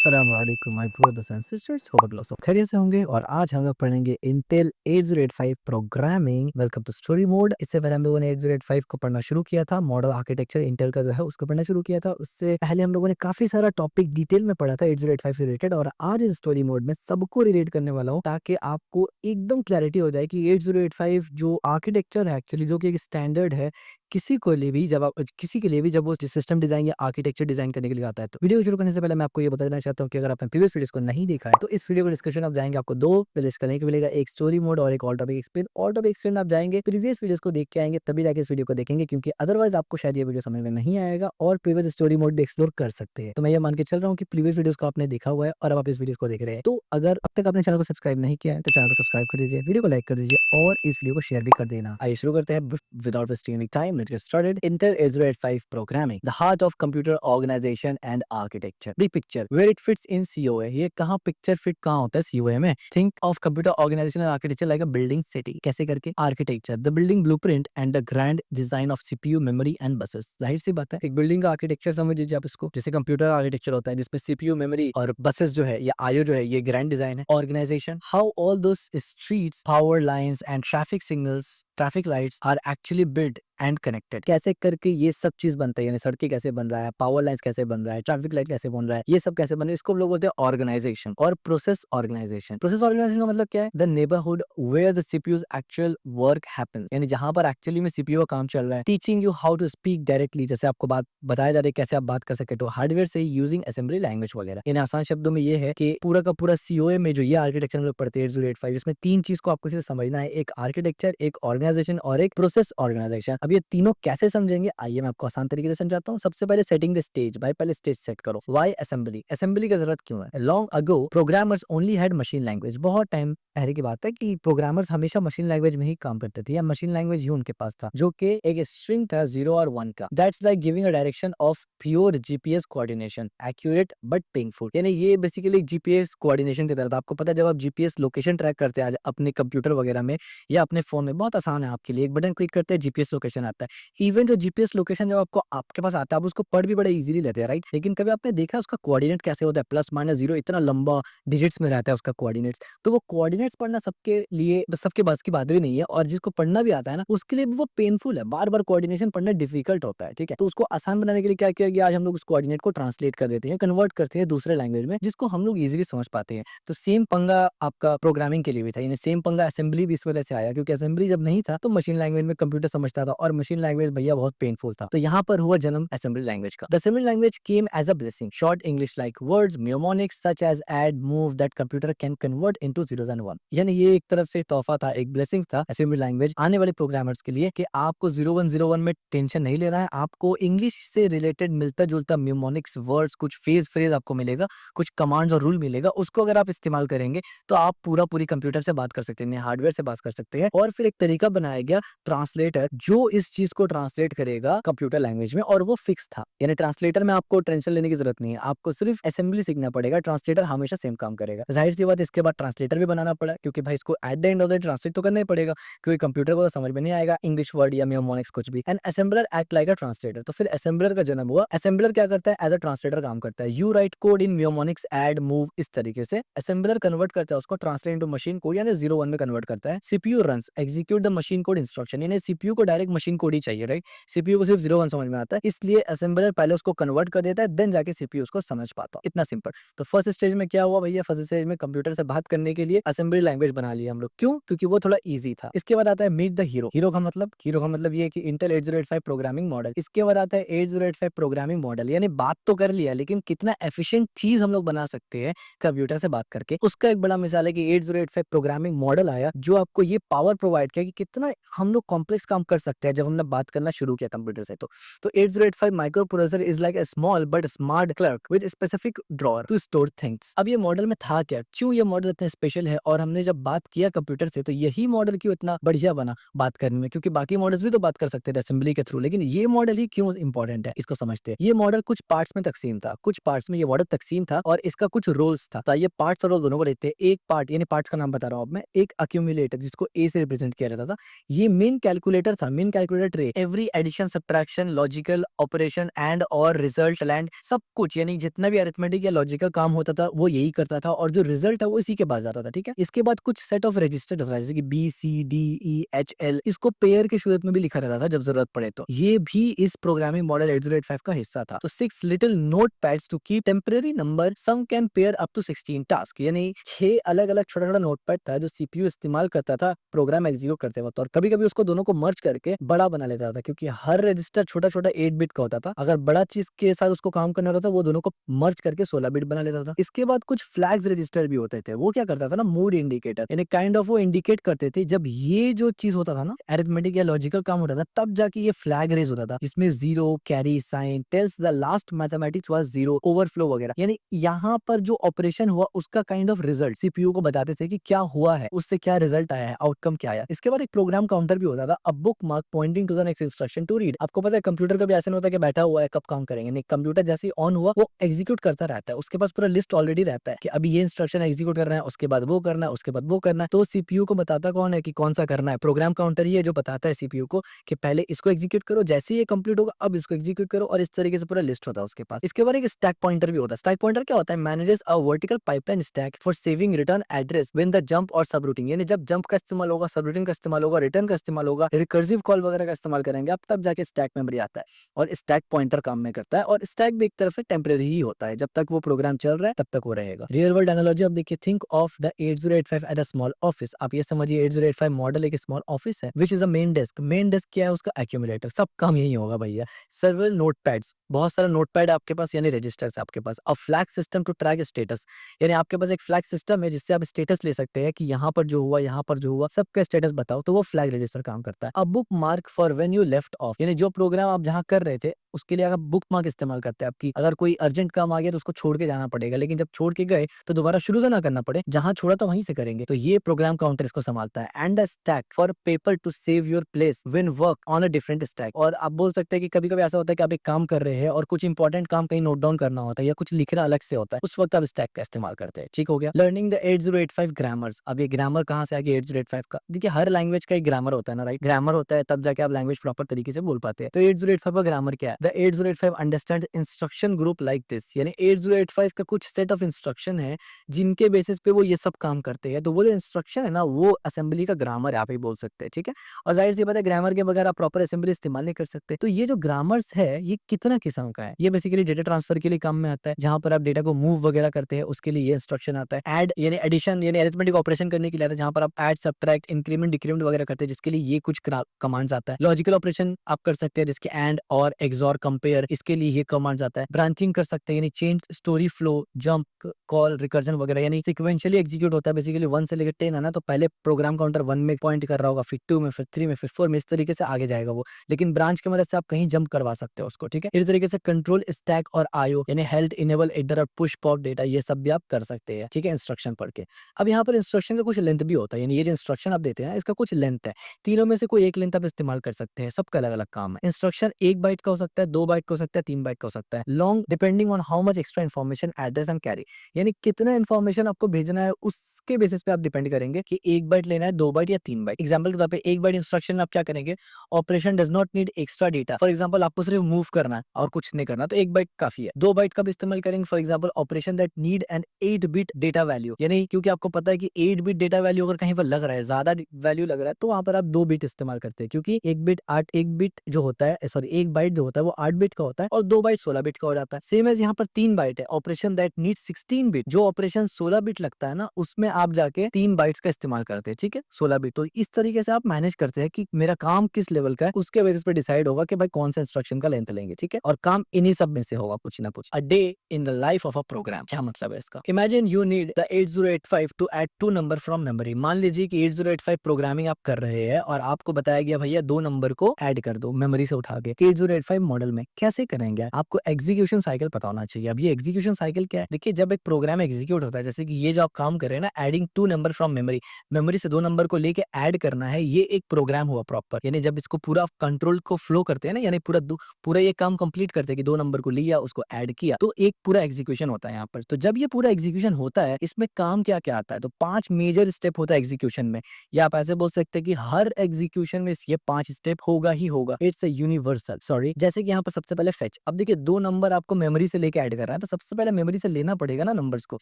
अस्सलाम वालेकुम my brothers and sisters, hope आप लोग सब खैरियत से होंगे। और आज हम लोग पढ़ेंगे Intel 8085 programming. Welcome to story mode. इससे पहले हम लोगों ने 8085 को पढ़ना शुरू किया था, मॉडल आर्किटेक्चर इंटेल का जो है उसको पढ़ना शुरू किया था। उससे पहले हम लोगों ने काफी सारा टॉपिक डिटेल में पढ़ा था 8085 से रिलेटेड, और आज इस स्टोरी मोड में सबको रिलेट करने वाला हूँ ताकि आपको एकदम क्लैरिटी हो जाए कि 8085 जो आर्किटेक्चर है एक्चुअली, जो कि एक स्टैंडर्ड है किसी के लिए भी जब वो सिस्टम डिजाइन या आर्किटेक्चर डिजाइन करने के लिए आता है। तो वीडियो शुरू करने से पहले मैं आपको ये बता देना चाहता हूँ कि अगर आपने प्रीवियस वीडियोस को नहीं देखा है तो इस वीडियो को डिस्क्रिप्शन आप जाएंगे, आपको दो प्लेलिस्ट करने को मिलेगा, एक स्टोरी मोड और एक all topic explain. All topic explain आप जाएंगे प्रीवियस वीडियोस को देख के आएंगे, तभी जाके इस वीडियो को देखेंगे, क्योंकि अदरवाइज आपको शायद ये वीडियो समझ में नहीं आएगा और प्रीवियस स्टोरी मोड भी एक्सप्लोर कर सकते हैं। तो मैं ये मान के चल रहा हूँ कि प्रीवियस वीडियोस को आपने देखा हुआ है और अब आप इस वीडियो को देख रहे हैं। तो अगर अब तक आपने चैनल को सब्सक्राइब नहीं किया है तो चैनल को सब्सक्राइब कर दीजिए, वीडियो को लाइक कर दीजिए और इस वीडियो को शेयर भी कर देना। आइए शुरू करते हैं without wasting any time, let's get started. Intel 8085 programming, the heart of computer organization and architecture. Big picture, where it fits in COA. ये कहाँ पिक्चर फिट कहाँ होता है COA में? Think of computer organization and architecture like a building city. कैसे करके? Architecture, the building blueprint and the grand design of CPU, memory and buses. जाहिर सी बात है, एक बिल्डिंग का आर्किटेक्चर समझ लीजिए आप इसको, जैसे कंप्यूटर आर्किटेक्चर होता है जिसमें CPU, मेमोरी और बसेस जो है या IO जो है, ये ग्रैंड डिजाइन है। Organisation, how all those streets, power lines and traffic signals, traffic lights are actually built and connected. कैसे करके ये सब चीज बनता है, यानी सड़कें कैसे बन रहा है, पावर लाइंस कैसे बन रहा है, ट्रैफिक लाइट कैसे बन रहा है, ये सब कैसे बन रहा है, इसको हम लोग बोलते हैं ऑर्गेनाइजेशन। और प्रोसेस ऑर्गेनाइजेशन, प्रोसेस ऑर्गेनाइजेशन का मतलब क्या है? The neighbourhood where the CPUs actual work happens, यानी जहां पर एक्चुअली में सीपीयू का काम चल रहा है। Teaching you how to speak directly, जैसे आपको बात बताया जा रहा है कैसे आप बात कर सके तो हार्डवेयर से यूजिंग असेंबली लैंग्वेज वगैरह। यानी आसान शब्दों में ये है कि पूरा का पूरा सीओए में जो ये आर्किटेक्चर हम लोग पढ़ते हैं 8085, इसमें तीन चीज को आपको सिर्फ समझना है, एक आर्किटेक्चर, एक ऑर्गेनाइजेशन और एक प्रोसेस ऑर्गेनाइजेशन। अब ये तीनों कैसे समझेंगे, आइए मैं आपको आसान तरीके से समझाता हूँ। सबसे पहले सेटिंग द स्टेज। भाई पहले स्टेज सेट करो। Why assembly? असेंबली की जरूरत क्यों है? Long ago programmers only had machine language. बहुत टाइम पहले की बात है कि प्रोग्रामर्स हमेशा मशीन लैंग्वेज में ही काम करते थे, या मशीन लैंग्वेज ही उनके पास था, जो कि एक स्ट्रिंग था 0 और 1 का। That's like giving a direction of pure GPS coordination, accurate but painful. यानी ये बेसिकली जीपीएस कोऑर्डिनेशन की तरह था। आपको पता है जब आप जीपीएस लोकेशन ट्रैक करते हैं आज अपने कंप्यूटर वगैरह में या अपने फोन में, बहुत आसान है आपके लिए, एक बटन क्लिक करते हैं जीपीएस लोकेशन आता है। इवन जो जीपीएस लोकेशन जब आपको आपके पास आता है आप उसको पढ़ भी बड़े इजीली लेते हैं, राइट? लेकिन कभी आपने देखा उसका कोऑर्डिनेट कैसे होता है? प्लस माइनस जीरो, इतना लंबा डिजिट्स में रहता है उसका कोऑर्डिनेट्स। तो वो कोऑर्डिनेट्स पढ़ना सबके लिए, सबके बस की बात भी नहीं है, और जिसको पढ़ना भी आता है ना उसके लिए भी वो पेनफुल है। बार बार कोऑर्डिनेशन पढ़ना डिफिकल्ट होता है, ठीक है? तो उसको आसान बनाने के लिए क्या किया गया, आज हम लोग उस कोऑर्डिनेट को ट्रांसलेट कर देते हैं, कन्वर्ट करते हैं दूसरे लैंग्वेज में जिसको हम लोग इजीली समझ पाते हैं। तो सेम पंगा आपका प्रोग्रामिंग के लिए भी था, यानी सेम पंगा असेंबली भी इस वजह से आया, क्योंकि असेंबली जब नहीं था तो मशीन लैंग्वेज में कंप्यूटर समझता था, और मशीन लैंग्वेज भैया बहुत पेनफुल था। तो यहाँ पर हुआ जन्म असेंबली लैंग्वेज का। The assembly language came as a blessing, short English like words, mnemonics such as add, move that computer can convert into zeros and one. यानी ये एक तरफ से तोहफा था, एक ब्लेसिंग था असेंबली लैंग्वेज आने वाले प्रोग्रामर्स के लिए, कि आपको 0101 में टेंशन नहीं लेना है। आपको इंग्लिश से रिलेटेड मिलता जुलता म्नेमोनिक्स वर्ड्स, कुछ फ्रेज आपको मिलेगा, कुछ कमांड्स और रूल मिलेगा, उसको अगर आप इस्तेमाल करेंगे तो आप पूरी कंप्यूटर से बात कर सकते हैं, हार्डवेयर से बात कर सकते हैं। और फिर एक तरीका बनाया गया ट्रांसलेटर, जो इस चीज को ट्रांसलेट करेगा कंप्यूटर लैंग्वेज में, और वो फिक्स था। यानी ट्रांसलेटर में आपको टेंशन लेने की जरूरत नहीं है, आपको सिर्फ असेंबली सीखना पड़ेगा, ट्रांसलेटर हमेशा सेम काम करेगा। जाहिर सी बात इसके बाद ट्रांसलेटर भी बनाना पड़ा, क्योंकि भाई इसको at the end of the translate तो करना ही पड़ेगा, क्योंकि कंप्यूटर को तो समझ में नहीं आएगा इंग्लिश वर्ड या म्नेमोनिक्स कुछ भी। And assembler act like a translator. तो फिर असेंबलर का जन्म हुआ। असेंबलर क्या करता है? एज अ ट्रांसलेटर काम करता है। You right code in mnemonics, add, move, इस तरीके से असेंबलर कन्वर्ट करता है उसको, ट्रांसलेट इनटू मशीन कोड, यानी 01 में कन्वर्ट करता है। CPU runs execute the machine code instruction, यानी सीपीयू को डायरेक्ट मशीन कोड ही चाहिए, राइट? सीपीयू को सिर्फ 01 समझ में आता है, इसलिए असेंबलर पहले उसको कन्वर्ट कर देता है, देन जाके सीपीयू उसको समझ पाता है। इतना सिंपल। तो फर्स्ट स्टेज में क्या हुआ भैया? फर्स्ट स्टेज में कंप्यूटर से बात करने के लिए असेंबली लैंग्वेज बना लिया हम लोग। क्यों? क्योंकि वो थोड़ा इजी था। इसके बाद आता है मीट द हीरो। हीरो का मतलब ये है कि इंटेल 8085 प्रोग्रामिंग मॉडल। इसके बाद आता है 8085 प्रोग्रामिंग मॉडल, यानी बात तो कर लिया लेकिन कितना एफिशिएंट चीज हम लोग बना सकते हैं कंप्यूटर से बात करके, उसका एक बड़ा मिसाल है कि 8085 प्रोग्रामिंग मॉडल आया, जो आपको ये पावर प्रोवाइड किया कि कितना हम लोग कॉम्प्लेक्स काम कर सकते हैं जब हमने बात करना शुरू किया कंप्यूटर से। तो 8085 microprocessor is like a small but smart clerk with specific drawer to store things. अब ये मॉडल में था क्या, क्यों ये मॉडल इतना स्पेशल है, और हमने जब बात किया कंप्यूटर से तो यही मॉडल क्यों इतना बढ़िया बना बात करने में? क्योंकि बाकी मॉडल्स भी तो बात कर सकते थे असेंबली के थ्रू, लेकिन ये मॉडल ही क्यों इंपॉर्टेंट है, इसको समझते हैं। ये मॉडल कुछ पार्ट्स में तकसीम था, कुछ पार्ट्स में ये मॉडल तकसीम था, और इसका कुछ रोल्स था। तो ये पार्ट्स और रोल दोनों को देखते हैं। एक पार्ट, यानी पार्ट्स का नाम बता रहा हूं अब मैं, एक अक्यूमुलेटर जिसको ए से रिप्रेजेंट किया जाता था, ये मेन कैलकुलेटर था, main calculator tray. Every addition, subtraction, logical operation and और रिजल्ट लैंड, सब कुछ यानी जितना भी अरिथमेटिक या लॉजिकल काम होता था वो यही करता था और जो रिजल्ट है वो इसी के पास जाता था, ठीक है। इसके बाद कुछ सेट ऑफ रजिस्टर होता है जैसे कि B C D E H L, इसको पेयर के सूरत में भी लिखा रहता था जब जरूरत पड़े तो। ये भी इस प्रोग्रामिंग मॉडल 8085 का हिस्सा था। तो 6 little note pads to keep temporary number, some can pair up to 16 task, यानी 6 अलग अलग छोटा छोटा नोट पैड था जो सीपीयू इस्तेमाल करता था प्रोग्राम एग्जीक्यूट करते वक्त, और कभी कभी उसको दोनों को मर्ज करके बड़ा बना लेता था क्योंकि हर रजिस्टर छोटा छोटा 8 बिट का होता था। अगर बड़ा चीज के साथ उसको काम करना होता था वो दोनों को मर्ज करके 16 बिट बना लेता था। इसके बाद कुछ फ्लैग्स रजिस्टर भी होते थे। वो क्या करता था ना, मूड इंडिकेटर, यानी काइंड ऑफ वो इंडिकेट करते थे जब ये जो चीज होता था ना, अरिथमेटिक या लॉजिकल काम होता था, तब जाके ये फ्लैग रेज होता था। इसमें zero, carry sign, tells the last mathematics was zero, overflow वगैरह, यानी यहाँ पर जो ऑपरेशन हुआ उसका काइंड ऑफ रिजल्ट सीपीयू को बताते थे कि क्या हुआ है, उससे क्या रिजल्ट आया है, आउटकम क्या आया। इसके बाद एक प्रोग्राम काउंटर भी होता था, a bookmark pointing to the next instruction to read. आपको पता है कंप्यूटर का भी ऐसा नहीं होता कि बैठा हुआ है कब काम करेंगे, नहीं, कंप्यूटर जैसे ही ऑन हुआ वो एग्जीक्यूट करता रहता है, उसके पास पूरा लिस्ट ऑलरेडी रहता है कि अभी ये इंस्ट्रक्शन एग्जीक्यूट करना है, उसके बाद वो करना है, उसके बाद वो करना है। तो सीपीयू को बताता कौन है कि कौन सा करना है, प्रोग्राम काउंटर ही है जो बताता है सीपीयू को कि पहले इसको एग्जीक्यूट करो, जैसे ही ये कंप्लीट होगा अब इसको एग्जीक्यूट करो, और इस तरीके से पूरा लिस्ट होता है उसके पास। इसके बाद एक स्टैक पॉइंटर भी होता है। स्टैक पॉइंटर क्या होता है, manages a vertical pipeline stack for saving return address when the jump और सबरूटीन, यानी जब जंप का इस्तेमाल होगा, सबरूटीन का इस्तेमाल होगा, रिटर्न का इस्तेमाल होगा, रिकर्सिव कॉल वगैरह का इस्तेमाल करेंगे आप, तब जाके स्टैक मेमोरी आता है और स्टैक पॉइंटर काम में करता है। और स्टैक भी एक तरफ से टेम्परेरी ही होता है, जब तक वो प्रोग्राम चल रहा है तब तक वो रहेगा। रियल वर्ल्ड एनालॉजी आप देखिए, think of the 8085 as a small office. आप ये समझिए 8085 मॉडल एक स्मॉल ऑफिस है which is a main desk. Main desk क्या है, उसका एक्यूमुलेटर, सब काम यही होगा भैया। सर्वल नोटपैड्स, बहुत सारा नोटपैड आपके पास यानी रजिस्टर्स आपके पास। A flag system to track status, यानी आपके पास एक फ्लैग सिस्टम है जिससे आप स्टेटस ले सकते हैं कि यहाँ पर जो हुआ, यहाँ पर जो हुआ, सबका स्टेटस बताओ, तो वो फ्लैग रजिस्टर काम करता है। अब book mark for when you left of, यानी जो प्रोग्राम आप जहाँ कर रहे थे उसके लिए आप बुक मार्क इस्तेमाल करते हैं आपकी, अगर कोई अर्जेंट काम आ गया तो उसको छोड़ के जाना पड़ेगा, लेकिन जब छोड़ के गए तो दोबारा शुरू से ना करना पड़े, जहां छोड़ा था वहीं से करेंगे, तो ये प्रोग्राम काउंटर इसको संभालता है। And a stack for paper two save your place when work on a different stack, और आप बोल सकते हैं कि कभी कभी ऐसा होता है कि आप एक काम कर रहे हैं और कुछ इंपॉर्टेंट काम कहीं नोट डाउन करना होता है या कुछ लिखना अलग से होता है, उस वक्त आप स्टैक का इस्तेमाल करते हैं। ठीक हो गया। Learning the 8085 grammars. अब ये ग्रामर कहाँ से आ गया 8085 का, देखिए हर लैंग्वेज का एक ग्रामर होता है ना, राइट, ग्रामर होता है तब जाके आप लैंग्वेज प्रॉपर तरीके से बोल पाते हैं। तो 8085 का ग्रामर क्या है, the 8085 understand instruction group like this, यानी 8085 का कुछ सेट ऑफ इंस्ट्रक्शन है जिनके बेसिस पे वो ये सब काम करते हैं। तो वो जो इंस्ट्रक्शन है ना, वो असेंबली का ग्रामर आप ही बोल सकते हैं, ठीक है। और जाहिर सी बात है ग्रामर के बगैर आप प्रॉपर असेंबली इस्तेमाल नहीं कर सकते। तो ये जो ग्रामर्स है ये कितना किस्म का है, ये बेसिकली डेटा ट्रांसफर के लिए काम में आता है, जहां पर आप डेटा को मूव वगैरह करते हैं उसके लिए ये इंस्ट्रक्शन आता है। ऐड यानी एडिशन यानी अरिथमेटिक ऑपरेशन करने के लिए आता है, जहां पर आप ऐड, सब्ट्रैक्ट, इंक्रीमेंट, डिक्रीमेंट वगैरह करते हैं, जिसके लिए ये कुछ कमांड्स आता है। लॉजिकल ऑपरेशन आप कर सकते हैं जिसके एंड और एक्सॉर कंपेयर, इसके लिए ये कमांड्स आता है। ब्रांचिंग कर सकते हैं यानी change story flow, jump, call, recursion वगैरह, यानी सिक्वेंशियली एग्जीक्यूट होता है। बेसिकली 1 से लेकर 10 है ना, तो पहले प्रोग्राम काउंटर 1 में पॉइंट कर रहा होगा, फिर 2 में, फिर 3 में, फिर 4 में, इस तरीके से आगे जाएगा वो। लेकिन ब्रांच की मदद से आप कहीं जंप करवा सकते हो उसको, ठीक है। इस तरीके से कंट्रोल स्टैक और आईओ यानी हेल्ड, इनेबल, एडर और पुश पॉप डेटा, ये सब भी आप कर सकते हैं, ठीक है, इंस्ट्रक्शन पढ़ के। अब यहाँ पर इंस्ट्रक्शन का कुछ लेंथ भी होता है, यानी ये जो इंस्ट्रक्शन आप देते हैं इसका कुछ लेंथ है। तीनों में से कोई एक लेंथ आप इस्तेमाल कर सकते हैं, सबका अलग अलग काम है। इंस्ट्रक्शन 1 बाइट का हो सकता है, 2 बाइट का हो सकता है, 3 बाइट का हो सकता है। Long depending on how much extra information address and carry, यानी कितना इन्फॉर्मेशन आपको भेजना है उसके बेसिस पे आप डिपेंड करेंगे कि 1 बाइट लेना है, 2 बाइट या 3 बाइट। एग्जाम्पल के तौर पे 1 बाइट इंस्ट्रक्शन में आप क्या करेंगे, operation does not need extra data, for example आपको सिर्फ मूव करना है और कुछ नहीं करना, तो 1 बाइट काफी है। 2 बाइट का भी इस्तेमाल करेंगे, for example operation that need an 8 bit data value, यानी क्योंकि आपको पता है कि 8 बिट डेटा वैल्यू अगर कहीं पर लग रहा है, ज्यादा वैल्यू लग रहा है, तो वहां पर आप 2 बिट इस्तेमाल करते हैं, क्योंकि 1 बिट जो होता है, सॉरी 1 बाइट जो होता है वो 8 बिट का होता है और 2 बाइट 16 बिट का हो जाता है। सेम एज यहाँ पर 3 बाइट है, ऑपरेशन दैट नीड 16 बिट, जो ऑपरेशन 16 बिट लगता है ना उसमें आप जाके 3 बाइट्स का इस्तेमाल करते हैं, ठीक है, 16 बिट। तो इस तरीके से आप मैनेज करते हैं कि मेरा काम किस लेवल का है, उसके बेसिस पे डिसाइड होगा कि भाई कौन सा इंस्ट्रक्शन का लेंथ लेंगे, ठीक है। और काम इन्हीं सब में से होगा कुछ ना कुछ। A day in the life of a program, क्या मतलब है इसका, imagine you need the 8085 to add 2 number from memory. मान लीजिए कि 8085 प्रोग्रामिंग आप कर रहे हैं और आपको बताया गया भैया 2 नंबर को ऐड कर दो मेमोरी से उठा के। 8085 मॉडल में कैसे करेंगे, आपको एग्जीक्यूशन साइकिल पता होना चाहिए। अब ये एग्जीक्यूशन साइकिल क्या है, देखिए जब एक प्रोग्राम एग्जीक्यूट होता है, जैसे कि ये जो आप काम कर रहे हैं ना, adding 2 number from memory, memory से 2 नंबर को लेके ऐड करना है, ये एक प्रोग्राम हुआ प्रॉपर। यानी जब इसको पूरा कंट्रोल को फ्लो करते हैं ना, यानी पूरा ये काम कंप्लीट करते हैं कि 2 नंबर को लिया, उसको ऐड किया, तो एक पूरा एग्जीक्यूशन होता है यहाँ पर। तो जब ये पूरा एग्जीक्यूशन होता है, इसमें काम क्या क्या आता है, तो 5 मेजर स्टेप होता है एग्जीक्यूशन में, या आप ऐसे बोल सकते सकते हैं कि हर एग्जीक्यूशन में ये 5 स्टेप होगा ही होगा। It's a universal, sorry. जैसे कि यहाँ पर सबसे पहले फेच। अब देखिए 2 नंबर आपको मेमोरी से लेके ऐड कर रहा है, तो सबसे पहले मेमोरी से लेना पड़ेगा ना नंबर्स को।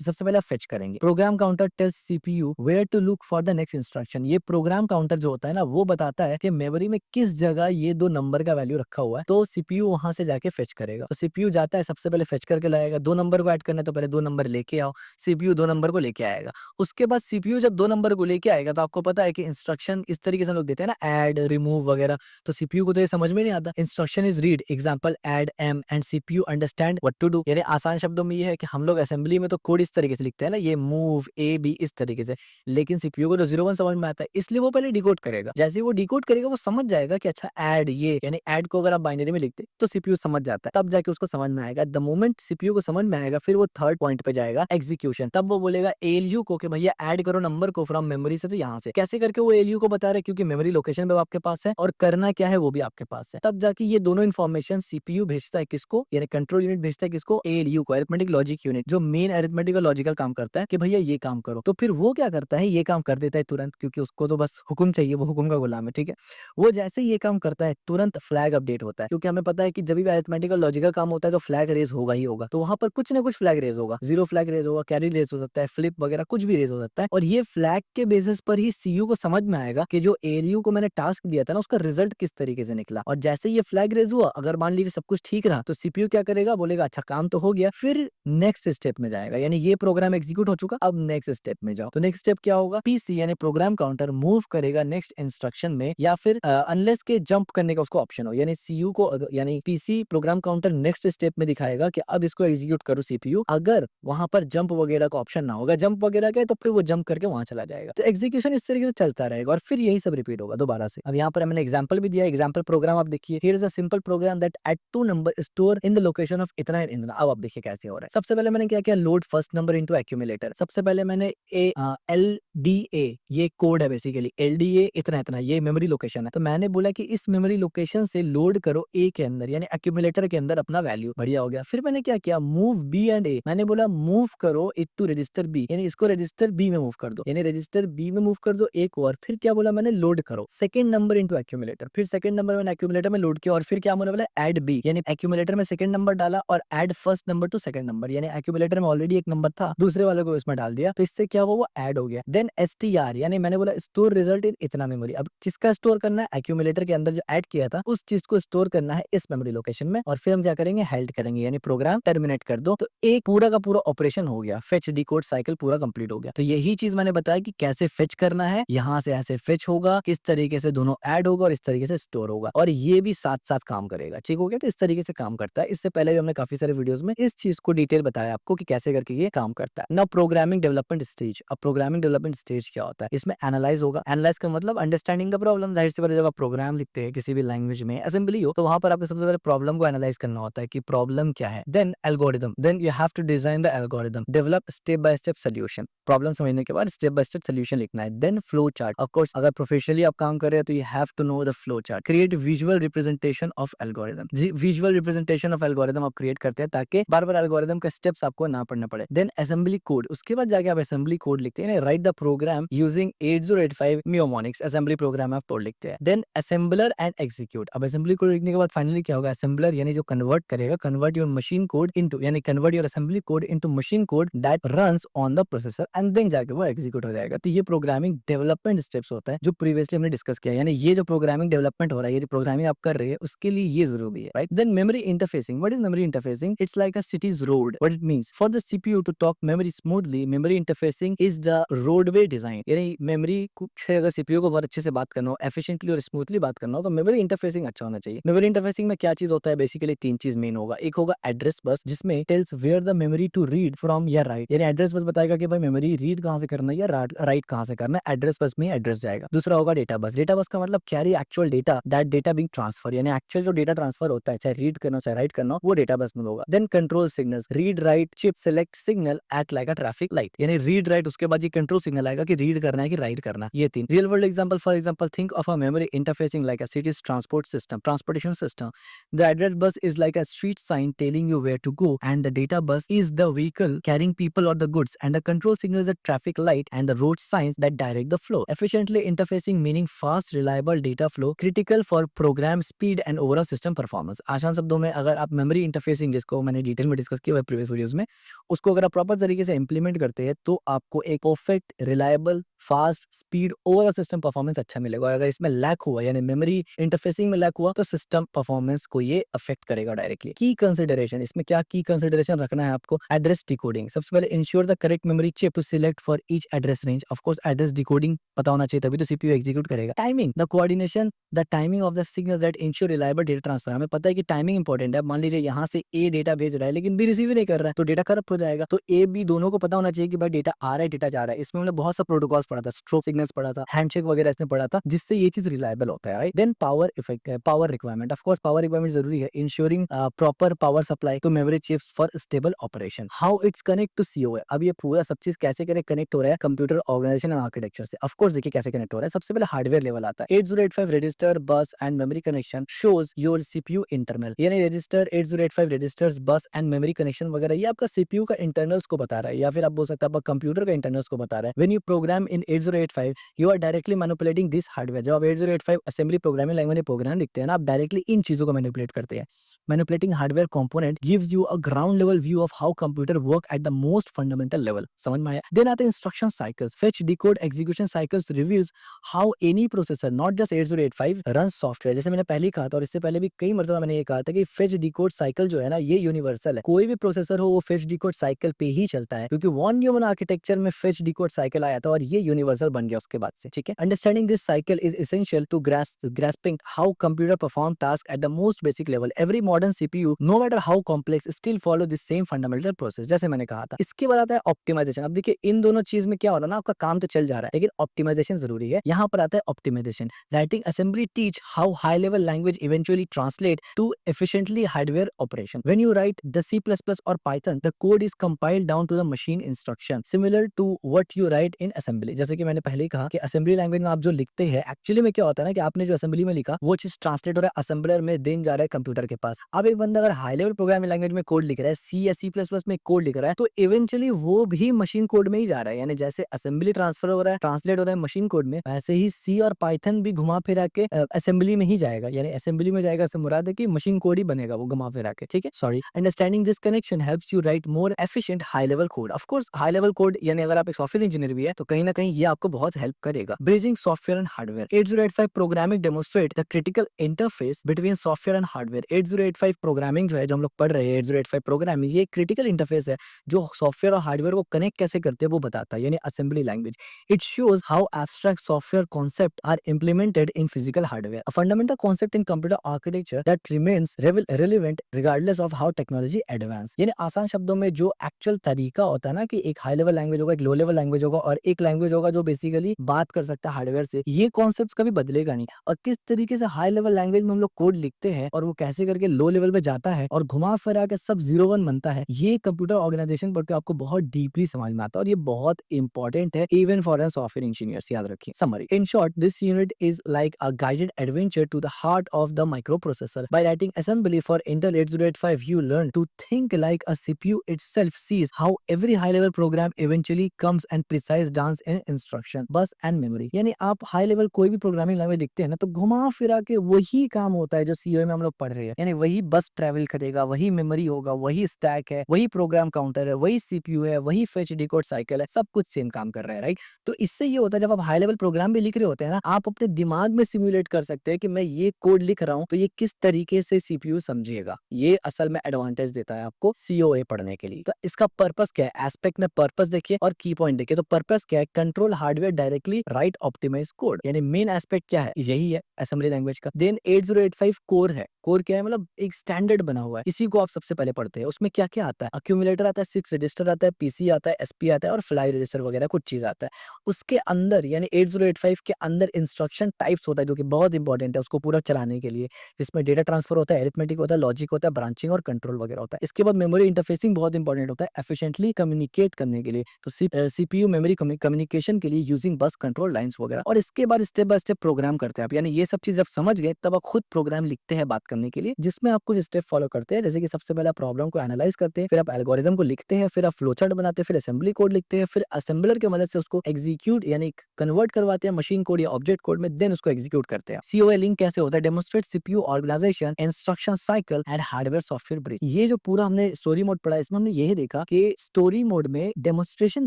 सबसे पहले आप फेच करेंगे। Program counter tells CPU where to look for the next instruction. ये प्रोग्राम काउंटर जो होता है ना, वो बताता है कि मेमोरी में किस जगह ये 2 नंबर का वैल्यू रखा हुआ है, तो सीपीयू वहां से जाके फेच करेगा। तो सीपीयू जाता है, सबसे पहले फेच करके लाएगा। 2 नंबर को ऐड करना है तो पहले 2 नंबर लेके आओ, सीपीयू 2 नंबर को लेके आएगा। उसके बाद सीपीयू जब 2 नंबर को लेके आएगा, तो आपको पता है कि इंस्ट्रक्शन इस तरीके से हम लोग देते हैं ना, ऐड, रिमूव वगैरह, तो सीपीयू को तो ये समझ में नहीं आता। Instruction is read example add M and CPU understand what to do. यानी आसान शब्दों में ये है कि हम लोग असेंबली में तो कोड इस तरीके से लिखते हैं ना, ये मूव ए बी इस तरीके से, लेकिन सीपीयू को तो 0 1 समझ में आता है, इसलिए वो पहले डिकोड करेगा। जैसे ही वो डिकोड करेगा, वो समझ जाएगा कि अच्छा ऐड ये, यानी ऐड को अगर आप बाइनरी में लिखते तो सीपीयू समझ जाता है, तब जाके उसको समझ में आएगा। द मोमेंट सीपीयू को समझ में आएगा, फिर वो थर्ड पॉइंट पे जाएगा, एग्जीक्यूशन। तब वो बोलेगा एएलयू को कि भैया ऐड करो नंबर को फ्रॉम मेमोरी से, तो यहाँ से कैसे करके वो एएलयू को बता रहे हैं, क्योंकि मेमोरी लोकेशन भी आपके पास है और करना क्या है वो भी आपके पास है। तब जाके ये दोनों इन्फॉर्मेशन सीपीयू भेजता है किसको, यानी कंट्रोल यूनिट भेजता है किसको, एएलयू को, अरिथमेटिक लॉजिक यूनिट, जो मेन अरिथमेटिक और लॉजिकल काम करता है कि भैया ये काम करो। तो फिर वो क्या करता है, ये काम कर देता है तुरंत, क्योंकि उसको तो बस हुक्म चाहिए, वो हुक्म का गुलाम है, ठीक है। वो जैसे ही ये काम करता है, तुरंत फ्लैग अपडेट होता है, क्योंकि हमें पता है कि जब भी अरिथमेटिक और लॉजिकल काम होता है तो फ्लैग रेज होगा ही होगा। तो वहां पर कुछ ना कुछ फ्लैग रेज होगा, 0 फ्लैग रेज होगा, कैरी रेज हो सकता है, फ्लिप वगैरह कुछ भी रेज हो सकता है। और ये फ्लैग के बेसिस पर ही सीयू को समझ में आएगा कि जो एएलयू को मैंने टास्क दिया था ना, उसका रिजल्ट किस तरीके से निकला। और जैसे ये फ्लैग रेज हुआ, अगर मान लीजिए सब कुछ ठीक रहा, तो सीपीयू क्या करेगा, बोलेगा अच्छा काम तो हो गया, फिर नेक्स्ट स्टेप में जाएगा। यानी ये प्रोग्राम एग्जीक्यूट हो चुका, अब नेक्स्ट स्टेप में जाओ। तो नेक्स्ट स्टेप क्या होगा, पीसी यानी प्रोग्राम काउंटर मूव करेगा नेक्स्ट इंस्ट्रक्शन में, या फिर अनलेस के जंप करने का उसको ऑप्शन हो, यानी सीयू को यानी PC program counter next step में दिखाएगा कि अब इसको एग्जीक्यूट करो सीपीयू। अगर वहां पर जंप वगैरह का ऑप्शन ना होगा, जंप वगैरह का, तो फिर वो जंप करके वहां चला जाएगा। तो एग्जीक्यूशन इस तरीके से चलता रहेगा और फिर यही सब रिपीट होगा दोबारा से। अब यहाँ पर मैंने एग्जांपल भी दिया, एग्जांपल प्रोग्राम आप देखिए, here is a simple program that at 2 number store in the location of इतना एंड इतना। अब आप देखिए कैसे हो रहा है। सबसे पहले मैंने क्या किया, load first number into accumulator. सबसे पहले मैंने एलडीए, ये कोड है बेसिकली, एलडीए इतना इतना, ये मेमोरी लोकेशन है। तो मैंने बोला कि इस मेमोरी लोकेशन से लोड करो ए के अंदर, यानी एक्यूमुलेटर के अंदर अपना वैल्यू। बढ़िया हो गया। फिर मैंने क्या किया, मूव बी एंड ए, मैंने बोला मूव करो इट टू रजिस्टर बी, यानी इसको रजिस्टर बी में मूव कर दो, यानी रजिस्टर बी में मूव कर दो ए को। और फिर क्या बोला मैंने, लोड करो सेकंड नंबर इनटू एक्यूमुलेटर। फिर सेकंड नंबर मैंने एक्यूमुलेटर में लोड किया, और फिर क्या बोला, ऐड बी, यानी एक्यूमुलेटर में सेकंड नंबर डाला और add first number two second number, यानी एक्यूमुलेटर में ऑलरेडी एक नंबर था, दूसरे वाले को इसमें डाल दिया, तो इससे क्या हुआ, वो ऐड हो गया। देन एसटीआर, यानी मैंने बोला स्टोर रिजल्ट इन इतना मेमोरी। अब किसका स्टोर करना है, एक्यूमुलेटर के अंदर जो ऐड किया था उस चीज को स्टोर करना है इस मेमोरी लोकेशन में। और फिर हम क्या करेंगे, हेल्ड करेंगे, यानी प्रोग्राम टर्मिनेट कर दो। तो एक पूरा का पूरा ऑपरेशन हो गया, फेच डिकोड साइकिल पूरा कंप्लीट हो गया। तो यही चीज मैंने बताया कि कैसे फेच करना है, यहाँ से ऐसे फेच होगा, किस तरीके से दोनों ऐड होगा और इस तरीके से स्टोर होगा, और ये भी साथ साथ काम करेगा। ठीक हो गया, तो इस तरीके से काम करता है। इससे पहले भी हमने काफी सारे वीडियोस में इस चीज को डिटेल बताया आपको कि कैसे करके ये काम करता है। Now programming development stage. अब प्रोग्रामिंग डेवलपमेंट स्टेज क्या होता है, इसमें एनालाइज होगा। एनालाइज का मतलब अंडरस्टैंडिंग द प्रॉब्लम। जाहिर सी बात है, जब आप प्रोग्राम लिखते हैं किसी भी लैंग्वेज में, असेंबली हो, तो वहां पर आपको सबसे पहले प्रॉब्लम को एनालाइज करना होता है कि प्रॉब्लम क्या है। Then algorithm, then you have to design the algorithm, develop step by step solution. Problem समझने के बाद स्टेप बाय स्टेप सोल्यूशन लिखना है। Then flow chart, of course अगर प्रोफेशनली आप काम कर रहे हैं तो you have to know the flow chart. Create visual representation of algorithm, visual representation of algorithm आप क्रिएट करते हैं ताकि बार बार एल्गोरिदम के स्टेप्स आपको ना पढ़ना पड़े। देन असेंबली कोड, उसके बाद जाके आप असेंबली कोड लिखते हैं, write the program using 8085 mnemonics, assembly program आप कोड लिखते हैं। Then assembler and execute. अब असेंबली कोड लिखने के बाद फाइनली क्या होगा, असेंबलर यानी जो कन्वर्ट करेगा, convert your machine code into, यानी convert your assembly code into machine code that runs on the processor, and then जाके वो एग्जीक्यूट हो जाएगा। तो ये प्रोग्रामिंग डेवलपमेंट स्टेप्स होता है जो प्रीवियसली हमने डिस्कस किया, यानी ये जो प्रोग्रामिंग डेवलपमेंट हो रहा है, ये प्रोग्रामिंग आप कर रहे हैं, उसके लिए ये जरूरी है, right. Then memory interfacing. What is memory interfacing? It's like a cities road. What it means, for the CPU to talk memory smoothly, memory interfacing is the roadway design. यानी मेमोरी से अगर सीपीयू को बहुत अच्छे से बात करना हो, एफिशिएंटली और स्मूथली बात करना हो, तो मेमोरी इंटरफेसिंग अच्छा होना चाहिए। मेमोरी इंटरफेसिंग में क्या चीज होता है, बेसिकली 3 चीज मेन होगा। एक होगा एड्रेस बस, जिसमें tells where the memory to read from या राइट, यानी एड्रेस बस बताएगा कि भाई मेमोरी रीड कहां से करना है या राइट कहां से करना है, एड्रेस बस में एड्रेस जाएगा। दूसरा होगा डेटा बस। डेटा बस का मतलब carry actual data, that data being transfer, यानी एक्चुअल जो डेटा ट्रांसफर होता है, चाहे रीड करना चाहे राइट करना, वो डेटा बस में होगा। Then control signals, read write chip select signal act like a traffic light, यानी रीड राइट, उसके बाद ये कंट्रोल सिग्नल आएगा कि रीड करना है कि राइट करना। ये 3 real world example. For example, think of a memory interfacing like a cities transport system, transportation system. The address bus is like a street sign telling you where to go, and the data bus is the vehicle carrying people or the goods, and the control signal is a traffic light and the road signs that direct the flow. Efficiently efficiently interfacing meaning fast reliable data flow critical for program speed and overall system performance। आसान शब्दों में अगर आप memory interfacing, जिसको मैंने detail में discuss किया हुआ है प्रीवियस वीडियोस में, उसको अगर आप प्रॉपर तरीके से इंप्लीमेंट करते हैं तो आपको एक perfect reliable fast speed overall system performance अच्छा मिलेगा। और अगर इसमें लैक हुआ यानी मेमोरी इंटरफेसिंग में लैक हुआ तो सिस्टम परफॉर्मेंस को ये अफेक्ट करेगा डायरेक्टली। की कंसिडरेशन, इसमें क्या की कंसिडरेशन रखना है आपको? Address decoding. सबसे पहले ensure the correct memory chip to select for each address range. Of course address decoding पता होना चाहिए, तभी तो सीपीयू एग्जीक्यूट करेगा। Timing, the coordination the timing of the signal that ensure reliable data transfer. हमें पता है कि टाइमिंग इंपॉर्टेंट है। मान लीजिए यहाँ से ए डेटा भेज रहा है लेकिन बी रिसीव ही नहीं कर रहा है तो डेटा करप्ट हो जाएगा। तो ए बी दोनों को पता होना चाहिए कि भाई डेटा आ रहा है, डेटा जा रहा है। इसमें हमने बहुत सा प्रोटोकॉल्स पढ़ा था, स्ट्रोक सिग्नल्स पढ़ा था, हैंडशेक वगैरह इसमें पढ़ा था, जिससे ये चीज रिलायबल होता है, राइट। देन पावर इफेक्ट है, power requirement. Of course power requirement जरूरी है। Ensuring proper power supply to memory chips for stable operation. How it's connect to COA. अब ये पूरा सब चीज कैसे कनेक्ट हो रहा है कंप्यूटर ऑर्गेनाइजेशन एंड आर्किटेक्चर से। ऑफ कोर्स देखिए कैसे कनेक्ट हो रहा है। सबसे पहले हार्डवेयर लेवल आता है। 8085 रजिस्टर बस and memory connection shows your CPU internal, यानी रजिस्टर 8085 रजिस्टर्स बस एंड मेमोरी कनेक्शन वगैरह ये आपका सीपीयू का इंटरनल्स को बता रहा है, या फिर आप बोल सकते हैं आपका कंप्यूटर का इंटरनल्स को बता रहा है। When you program in 8085 you are directly manipulating this hardware. जब आप 8085 असेंबली प्रोग्रामिंग लैंग्वेज में प्रोग्राम लिखते हैं ना, आप डायरेक्टली इन चीजों को मैनिपुलेट करते हैं। Manipulating hardware component gives you a ground level view of how computer work at the most fundamental level. समझ में आया? देन आते हैं instruction cycles. Fetch decode execution cycles reveals how any processor not just 8085 run software. जैसे मैंने पहले ही कहा था और इससे पहले भी कई मरतबा मैंने ये कहा था कि फेच डिकोड साइकिल जो है ना ये यूनिवर्सल है। कोई भी प्रोसेसर हो वो फेच डिकोड साइकिल पे ही चलता है, क्योंकि वॉन न्यूमन आर्किटेक्चर में फेच डिकोड साइकिल आया था और ये यूनिवर्सल बन गया उसके बाद से। ठीक है, understanding this cycle is essential to grasping how computer perform task at the most basic level. Every modern CPU no matter how complex still follow this same fundamental process, जैसे मैंने कहा था। इसके बाद आता है ऑप्टिमाइजेशन। अब देखिए इन दोनों चीज में क्या हो रहा है ना, आपका काम तो चल जा रहा है लेकिन ऑप्टिमाइजेशन जरूरी है। यहाँ पर आता है optimization. Writing assembly teach how high level language eventually translate to efficiently hardware operation. When you write the C++ or Python, the code is compiled down to the machine instruction, similar to what you write in assembly. जैसे कि मैंने पहले ही कहा कि assembly language में आप जो लिखते हैं एक्चुअली में क्या होता है ना कि आपने जो असेंबली में लिखा वो चीज ट्रांसलेट हो रहा है असेंबलर में, देन जा रहा है कंप्यूटर के पास। अब एक बंदा अगर हाई लेवल प्रोग्रामिंग लैंग्वेज में कोड लिख रहा है, सी या C++ में कोड लिख रहा है, तो इवेंचुअली वो भी मशीन कोड में ही जा रहा है। यानी जैसे असेंबली ट्रांसफर हो रहा है, ट्रांसलेट हो रहा है मशीन कोड में, वैसे ही सी और पाइथन भी घुमा फिरा के असेंबली में ही जाएगा। यानी असेंबली में जाएगा से मुराद है कि मशीन कोड ही बनेगा वो घुमा फिरा के। ठीक है, sorry. Understanding this connection helps you right more efficient high level code. Of course high level code यानी अगर आप एक सॉफ्टवेयर इंजीनियर भी है तो कहीं ना कहीं ये आपको बहुत हेल्प करेगा। Bridging software and hardware. 8085 programming demonstrate the critical interface between software and hardware. 8085 programming जो है जो हम लोग पढ़ रहे हैं 8085 प्रोग्रामिंग, ये क्रिटिकल इंटरफेस है जो सॉफ्टवेयर और हार्डवेयर को कनेक्ट कैसे करते हैं वो बताता है, यानी assembly language. It shows how abstract software concepts are implemented in physical hardware. A fundamental concept in computer architecture that remains relevant regardless of how technology advance. यानी आसान शब्दों में जो एक्चुअल तरीका होता है ना कि एक हाई लेवल लैंग्वेज होगा, एक लो लेवल लैंग्वेज होगा और एक लैंग्वेज होगा जो बेसिकली बात कर सकता है हार्डवेयर से, ये कॉन्सेप्ट कभी बदलेगा नहीं। और किस तरीके से हाई लेवल लैंग्वेज में हम लोग कोड लिखते हैं और वो कैसे करके लो लेवल पे जाता है और घुमा फिरा के सब 0-1 बनता है, ये कंप्यूटर ऑर्गेनाइजेशन पढ़ के आपको बहुत डीपली समझ में आता है और ये बहुत इंपॉर्टेंट है इवन फॉर software engineers. याद रखिए। Summary. In short, this unit is like a guided adventure to the heart of the microprocessor. By writing assembly for Intel 8085, you learn to think like a CPU itself sees how every high-level program eventually comes and precise dance in instruction, bus and memory. यानी आप high level कोई भी programming language लिखते हैं ना तो घुमा फिरा के वही काम होता है जो सीओए में हम लोग पढ़ रहे हैं। यानी वही बस ट्रैवल करेगा, वही मेमोरी होगा, वही स्टैक है, वही प्रोग्राम काउंटर है, वही सीपीयू है, वही फेच डिकोड साइकिल है, सब कुछ सेम काम कर रहा है, राइट। तो इससे ये होता है जब आप हाई लेवल प्रोग्राम भी लिख रहे होते हैं ना, आप अपने दिमाग में सिमुलेट कर सकते हैं कि मैं ये कोड लिख रहा हूँ तो ये किस तरीके से सीपीयू समझेगा। ये असल में एडवांटेज देता है आपको सीओए पढ़ने के लिए। तो इसका पर्पस क्या है, एस्पेक्ट में पर्पस देखिए और की पॉइंट देखिए। तो पर्पस क्या है, control hardware directly right optimize code, यानी मेन एस्पेक्ट क्या है, यही है असेंबली लैंग्वेज का। देन 8085 कोर है। कोर क्या है, मतलब एक स्टैंडर्ड बना हुआ है, इसी को आप सबसे पहले पढ़ते हैं। उसमें क्या क्या आता है, अक्यूमुलेटर आता है, 6 रजिस्टर आता है, पीसी आता है, एसपी आता है और फ्लाई रजिस्टर वगैरह कुछ चीज आता है। उसके अंदर यानी 8085 के अंदर इंस्ट्रक्शन टाइप्स होता है जो कि बहुत इंपॉर्टेंट है उसको पूरा चलाने के लिए, जिसमें डेटा ट्रांसफर होता है, अरिथमेटिक होता है, लॉजिक होता है, ब्रांचिंग और कंट्रोल वगैरह होता है। इसके बाद मेमोरी इंटरफेसिंग बहुत इंपॉर्टेंट होता है एफिशिएंटली कम्युनिकेट करने के लिए, तो सीपीयू मेमोरी कम्युनिकेशन के लिए यूजिंग बस कंट्रोल लाइंस वगैरह। और इसके बाद स्टेप बाय स्टेप प्रोग्राम करते हैं आप, यानी ये सब चीज जब समझ गए तब आप खुद प्रोग्राम लिखते हैं बात करने के लिए, जिसमें आप कुछ स्टेप फॉलो करते हैं। जैसे कि सबसे पहले आप प्रॉब्लम को एनालाइज करते हैं, फिर आप एल्गोरिदम को लिखते हैं, फिर आप फ्लो चार्ट बनाते हैं, फिर असेंबली कोड लिखते हैं, फिर असेंबलर की मदद से उसको एग्जीक्यूट यानी कन्वर्ट करवाते हैं मशीन कोड या ऑब्जेक्ट कोड में, देन उसको एग्जीक्यूट करते हैं। सीओए लिंक कैसे होता है? Demonstrate CPU organization, instruction cycle and hardware software bridge. ये जो पूरा हमने स्टोरी मोड पढ़ा, इसमें हमने यही देखा कि स्टोरी मोड में डेमोन्स्ट्रेशन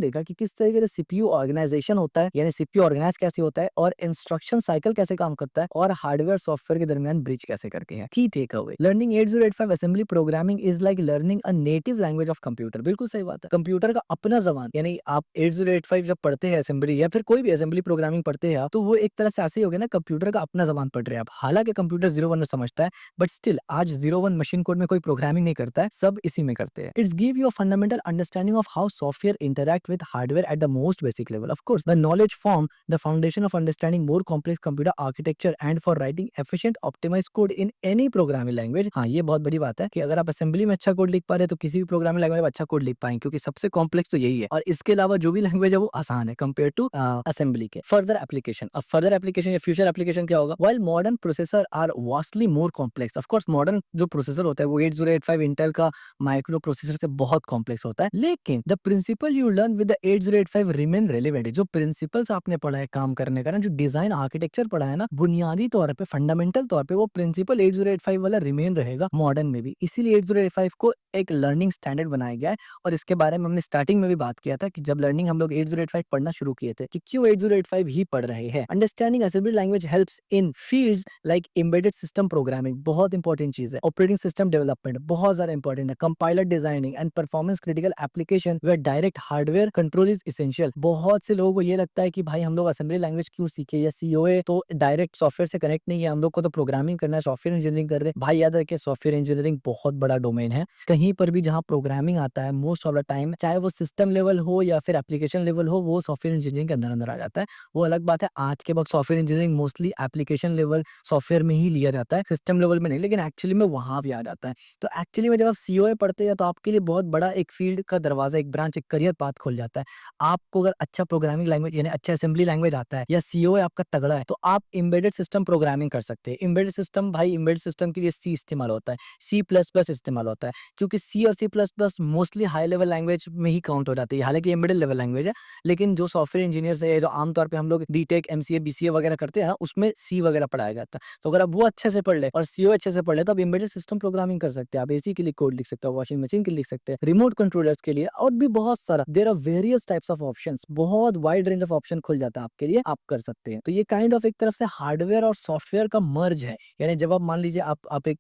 देखा कि किस तरीके से सीपीयू ऑर्गेनाइजेशन होता है, यानी सीपीयू ऑर्गेनाइज कैसे होता है, और इंस्ट्रक्शन साइकिल कैसे काम करता है, और हार्डवेयर सॉफ्टवेयर के दरमियान ब्रिज कैसे करके है। की टेक अवे, learning 8085 assembly programming is like learning a native language of computer. बिल्कुल सही बात है, कंप्यूटर का अपना जबान, यानी आप 8085 जब पढ़ते हैं असेंबली या फिर कोई भी असेंबली प्रोग्रामिंग पढ़ते हैं आप, तो वो एक तरह से ऐसे ही हो गया ना, कंप्यूटर का अपना जबान पढ़ रहे हैं आप। हालांकि कंप्यूटर 01 में समझता है, बट स्टिल आज 01 मशीन कोड में कोई प्रोग्रामिंग नहीं करता है, सब इसी में करते हैं। It's give you a fundamental understanding of how software interact with hardware at the most basic level. Of course the knowledge form the foundation of understanding more complex computer architecture and for writing efficient optimized code in any programming language. हाँ, ये बहुत बड़ी बात है कि अगर आप assembly में अच्छा कोड लिख पा रहे हैं तो किसी भी प्रोग्रामिंग लैंग्वेज में अच्छा कोड लिख पाएंगे, क्योंकि सबसे कॉम्प्लेक्स तो यही है, और इसके अलावा जो भी लैंग्वेज है वो आसान है कंपेयर टू असेंबली के। फर्दर एप्लीकेशन, अब फर्दर एप्लीकेशन या फ्यूचर एप्लीकेशन क्या होगा? While modern processor are vastly more complex, of course modern जो प्रोसेसर होता है वो 8085 इंटेल का माइक्रो प्रोसेसर से बहुत कॉम्प्लेक्स होता है, लेकिन the principle you learn with the 8085 remain relevant. जो प्रिंसिपल्स आपने पढ़ा है काम करने का ना, जो डिजाइन आर्किटेक्चर पढ़ा है ना, बुनियादी तौर पे फंडामेंटल तौर पे वो प्रिंसिपल 8085 वाला रिमेन रहेगा मॉडर्न में भी। इसीलिए 8085 को एक लर्निंग स्टैंडर्ड बनाया गया है, और इसके बारे में हमने स्टार्टिंग में भी बात किया था कि जब लर्निंग हम लोग 8085 पढ़ना शुरू किए थे कि क्यों 8085 ही पढ़ रहे हैं। Understanding assembly language helps in fields like embedded system programming, बहुत इंपॉर्टेंट चीज है। ऑपरेटिंग सिस्टम डेवलपमेंट बहुत ज्यादा इंपॉर्टेंट है। Compiler designing and performance critical application where direct hardware control is essential. बहुत से लोगों को ये लगता है कि भाई हम लोग असेंबली लैंग्वेज क्यों सीखे, या सीओए तो डायरेक्ट सॉफ्टवेयर से कनेक्ट नहीं है, हम लोग को तो प्रोग्रामिंग करना है, सॉफ्टवेयर इंजीनियरिंग कर रहे हैं। भाई याद रखिए, सॉफ्टवेयर इंजीनियरिंग बहुत बड़ा डोमेन है। कहीं पर भी जहां प्रोग्रामिंग आता है मोस्ट ऑफ द टाइम, चाहे वो सिस्टम लेवल हो या फिर एप्लीकेशन लेवल हो, वो सॉफ्टवेयर इंजीनियरिंग के अंदर अंदर आ जाता है। वो अलग बात है, आज के वक्त software engineering mostly application level software में ही लिया जाता है, सिस्टम लेवल में नहीं, लेकिन एक्चुअली में वहां भी आ जाता है। तो एक्चुअली में जब आप सीओए पढ़ते हैं तो आपके लिए बहुत बड़ा एक फील्ड का दरवाजा, एक ब्रांच, एक करियर पाथ खुल जाता है। आपको अगर अच्छा प्रोग्रामिंग लैंग्वेज यानी अच्छा असेंबली लैंग्वेज आता है, या सीओए आपका तगड़ा है, तो आप एम्बेडेड सिस्टम प्रोग्रामिंग कर सकते हैं। एम्बेडेड सिस्टम, भाई एम्बेडेड सिस्टम के लिए सी इस्तेमाल होता है, सी प्लस प्लस इस्तेमाल होता है, क्योंकि सी और C plus plus mostly high level language में ही काउंट हो जाती है। हालांकि ये मिडिल लेवल लैंग्वेज है, लेकिन जो सॉफ्टवेयर इंजीनियर्स है, जो आमतौर पे हम लोग बीटेक, एमसीए, बीसीए वगैरह करते हैं ना, उसमें सी वगैरह पढ़ाया जाता है। तो अगर आप वो अच्छे से पढ़ ले और सीओ अच्छे से पढ़ ले, तो आप एम्बेडेड सिस्टम प्रोग्रामिंग कर सकते हैं। आप एसी के लिए कोड लिख सकते हो, वॉशिंग मशीन के लिए लिख सकते हैं, रिमोट कंट्रोलर्स के लिए, और भी बहुत सारा। There are various types of options, बहुत वाइड रेंज ऑफ ऑप्शन खुल जाता है आपके लिए, आप कर सकते हैं। तो ये काइंड ऑफ एक तरफ से हार्डवेयर और सॉफ्टवेयर का मर्ज है। यानी जब आप मान लीजिए आप एक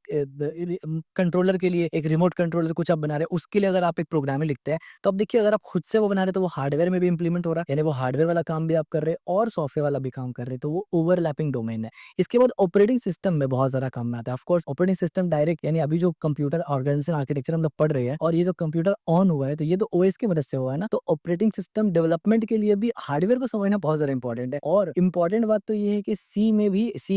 कंट्रोलर के लिए, एक रिमोट कंट्रोलर कुछ आप बना रहे हैं, उसके लिए अगर आप एक प्रोग्रामिंग लिखते हैं, तो अब देखिए अगर आप खुद से वो बना रहे हैं तो वो हार्डवेयर में भी इंप्लीमेंट हो रहा है, यानी वो हार्डवेयर वाला काम भी आप कर रहे हैं और सॉफ्टवेयर वाला भी काम कर रहे हैं, तो वो ओवरलैपिंग डोमेन है। इसके बाद ऑपरेटिंग सिस्टम में बहुत ज्यादा काम में आता है। Of course operating system direct, यानी अभी जो कंप्यूटर ऑर्गेनाइजेशन आर्किटेक्चर हम लोग पढ़ रहे हैं, और ये जो कंप्यूटर ऑन हुआ है, तो ये तो ओएस की मदद से हुआ है ना। तो ऑपरेटिंग सिस्टम डेवलपमेंट के लिए भी हार्डवेयर को समझना बहुत ज्यादा इंपॉर्टेंट है। और इंपॉर्टेंट बात तो ये है कि सी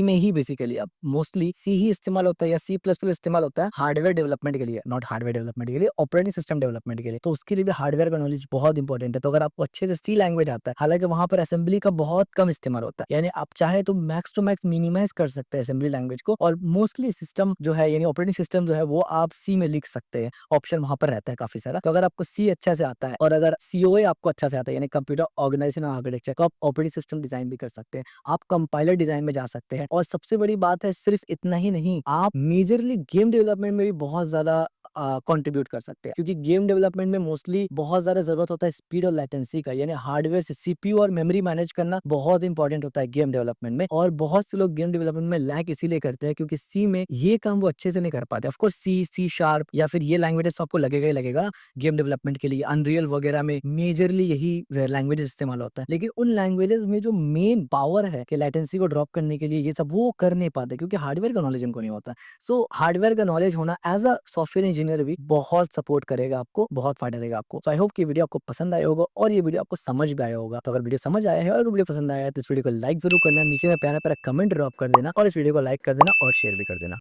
में ही बेसिकली अब मोस्टली सी ही इस्तेमाल होता है, या सी प्लस प्लस इस्तेमाल होता है हार्डवेयर डेवलपमेंट के लिए, नॉट हार्डवेयर डेवलपमेंट के लिए, ऑपरेटिंग सिस्टम डेवलपमेंट के लिए। तो उसके लिए भी हार्डवेयर का नॉलेज बहुत इंपॉर्टेंट है। तो अगर आपको अच्छे से सी लैंग्वेज आता है, हालांकि वहां पर असेंबली का बहुत कम इस्तेमाल होता है, यानी आप चाहे तो मैक्स टू मैक्स मिनिमाइज कर सकते हैं असेंबली लैंग्वेज को, और मोस्टली सिस्टम जो है यानी ऑपरेटिंग सिस्टम जो है वो आप सी में लिख सकते हैं, ऑप्शन वहां पर रहता है काफी सारा। तो अगर आपको सी अच्छा से आता है, और अगर सीओए आपको अच्छा से आता है, यानी कंप्यूटर ऑर्गेनाइजेशन आर्किटेक्चर, तो आप ऑपरेटिंग सिस्टम डिजाइन भी कर सकते हैं, आप कंपाइलर डिजाइन में जा सकते हैं। और सबसे बड़ी बात है, सिर्फ इतना ही नहीं, आप मेजरली गेम डेवलपमेंट में भी बहुत ज्यादा कंट्रीब्यूट कर सकते हैं, क्योंकि गेम डेवलपमेंट में मोस्टली बहुत ज्यादा जरूरत होता है स्पीड और लेटेंसी का, यानी हार्डवेयर से सीपीयू और मेमोरी मैनेज करना बहुत इंपॉर्टेंट होता है गेम डेवलपमेंट में। और बहुत से लोग गेम डेवलपमेंट में लैक इसीलिए करते हैं क्योंकि सी में ये काम वो अच्छे से नहीं कर पाते। ऑफकोर्स सी शार्प या फिर ये लैंग्वेजेस तो आपको लगेगा ही लगेगा गेम डेवलपमेंट के लिए, अनरियल वगैरह में मेजरली यही लैंग्वेज इस्तेमाल होता है, लेकिन उन लैंग्वेजेस में जो मेन पावर है कि लेटेंसी को ड्रॉप करने के लिए, ये सब वो कर नहीं पाते क्योंकि हार्डवेयर का नॉलेज उनको नहीं होता। सो हार्डवेयर का नॉलेज होना एज अ सॉफ्टवेयर इंजीनियर भी बहुत सपोर्ट करेगा आपको, बहुत फायदा देगा आपको। सो आई होप कि वीडियो आपको पसंद आया होगा और ये वीडियो आपको समझ भी आया होगा। तो अगर वीडियो समझ आया है और वीडियो पसंद आया है तो इस वीडियो को लाइक जरूर करना, नीचे में प्यारा प्यारा कमेंट ड्रॉप कर देना, और इस वीडियो को लाइक कर देना और शेयर भी कर देना।